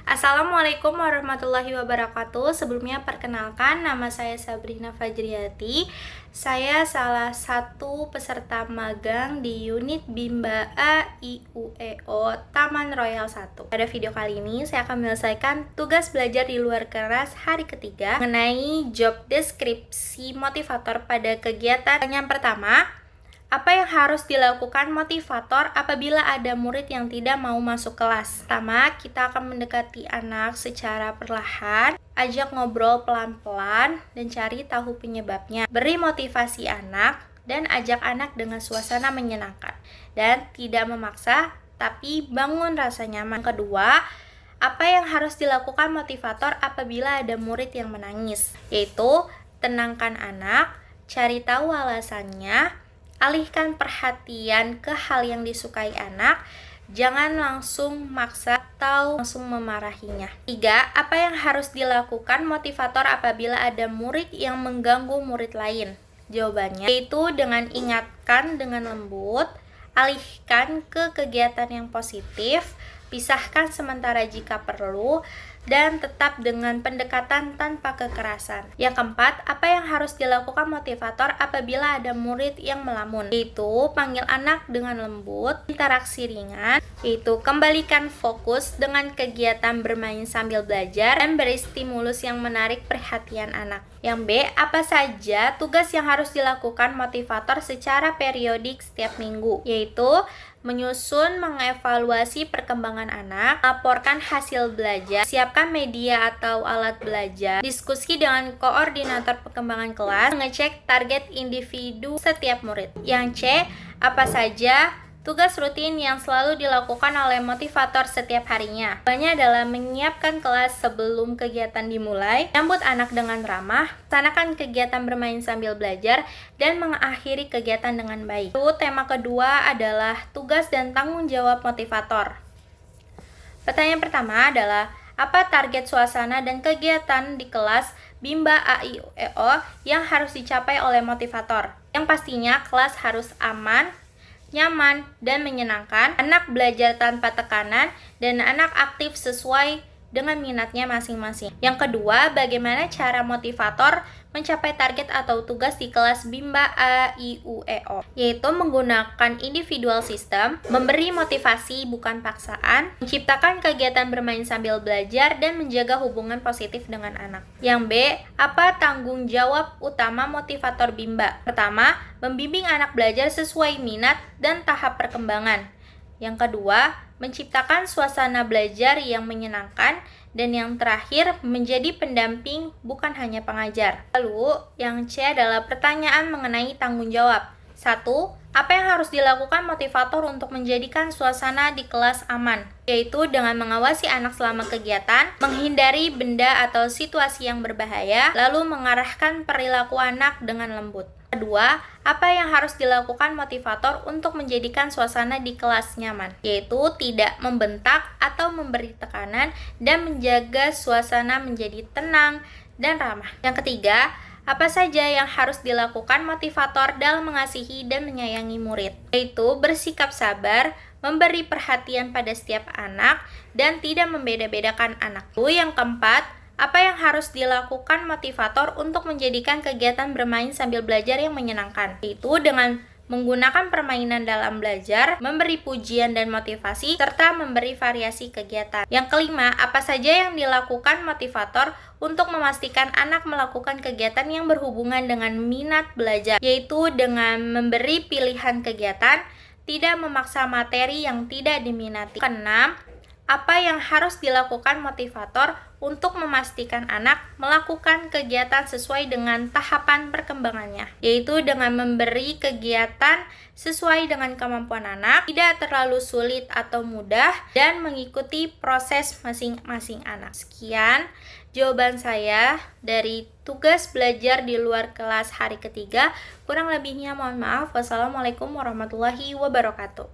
Assalamualaikum warahmatullahi wabarakatuh. Sebelumnya perkenalkan, nama saya Sabrina Fajriati. Saya salah satu peserta magang di unit Bimba A IUEO Taman Royal 1. Pada video kali ini saya akan menyelesaikan tugas belajar di luar kelas hari ketiga mengenai job deskripsi motivator pada kegiatan. Yang pertama, apa yang harus dilakukan motivator apabila ada murid yang tidak mau masuk kelas? Pertama, kita akan mendekati anak secara perlahan, ajak ngobrol pelan-pelan, dan cari tahu penyebabnya. Beri motivasi anak, dan ajak anak dengan suasana menyenangkan. Dan tidak memaksa, tapi bangun rasa nyaman. Kedua, apa yang harus dilakukan motivator apabila ada murid yang menangis? Yaitu, tenangkan anak, cari tahu alasannya, alihkan perhatian ke hal yang disukai anak, jangan langsung maksa atau langsung memarahinya. 3. Apa yang harus dilakukan motivator apabila ada murid yang mengganggu murid lain? Jawabannya yaitu dengan ingatkan dengan lembut, alihkan ke kegiatan yang positif, pisahkan sementara jika perlu, dan tetap dengan pendekatan tanpa kekerasan. Yang keempat, apa yang harus dilakukan motivator apabila ada murid yang melamun? Yaitu panggil anak dengan lembut, interaksi ringan, yaitu kembalikan fokus dengan kegiatan bermain sambil belajar, dan beri stimulus yang menarik perhatian anak. Yang B, apa saja tugas yang harus dilakukan motivator secara periodik setiap minggu? Yaitu menyusun, mengevaluasi perkembangan anak, laporkan hasil belajar, siapkan media atau alat belajar, diskusi dengan koordinator perkembangan kelas, mengecek target individu setiap murid. Yang C, apa saja tugas rutin yang selalu dilakukan oleh motivator setiap harinya? Jawabannya adalah menyiapkan kelas sebelum kegiatan dimulai, menyambut anak dengan ramah, melaksanakan kegiatan bermain sambil belajar, dan mengakhiri kegiatan dengan baik. Tema kedua adalah tugas dan tanggung jawab motivator. Pertanyaan pertama adalah, apa target suasana dan kegiatan di kelas Bimba AIUEO yang harus dicapai oleh motivator? Yang pastinya kelas harus aman, nyaman, dan menyenangkan, anak belajar tanpa tekanan, dan anak aktif sesuai dengan minatnya masing-masing. Yang kedua, bagaimana cara motivator mencapai target atau tugas di kelas Bimba AIUEO? Yaitu menggunakan individual system, memberi motivasi bukan paksaan, menciptakan kegiatan bermain sambil belajar, dan menjaga hubungan positif dengan anak. Yang B, apa tanggung jawab utama motivator Bimba? Pertama, membimbing anak belajar sesuai minat dan tahap perkembangan. Yang kedua, menciptakan suasana belajar yang menyenangkan. Dan yang terakhir, menjadi pendamping bukan hanya pengajar. Lalu, yang C adalah pertanyaan mengenai tanggung jawab. 1. Apa yang harus dilakukan motivator untuk menjadikan suasana di kelas aman? Yaitu dengan mengawasi anak selama kegiatan, menghindari benda atau situasi yang berbahaya, lalu mengarahkan perilaku anak dengan lembut. Kedua, apa yang harus dilakukan motivator untuk menjadikan suasana di kelas nyaman? Yaitu tidak membentak atau memberi tekanan dan menjaga suasana menjadi tenang dan ramah. Yang ketiga, apa saja yang harus dilakukan motivator dalam mengasihi dan menyayangi murid? Yaitu bersikap sabar, memberi perhatian pada setiap anak, dan tidak membeda-bedakan anak. Yang keempat, apa yang harus dilakukan motivator untuk menjadikan kegiatan bermain sambil belajar yang menyenangkan? Itu dengan menggunakan permainan dalam belajar, memberi pujian dan motivasi, serta memberi variasi kegiatan. Yang kelima, apa saja yang dilakukan motivator untuk memastikan anak melakukan kegiatan yang berhubungan dengan minat belajar? Yaitu dengan memberi pilihan kegiatan, tidak memaksa materi yang tidak diminati. Keenam, apa yang harus dilakukan motivator untuk memastikan anak melakukan kegiatan sesuai dengan tahapan perkembangannya? Yaitu dengan memberi kegiatan sesuai dengan kemampuan anak, tidak terlalu sulit atau mudah, dan mengikuti proses masing-masing anak. Sekian jawaban saya dari tugas belajar di luar kelas hari ketiga. Kurang lebihnya mohon maaf. Wassalamualaikum warahmatullahi wabarakatuh.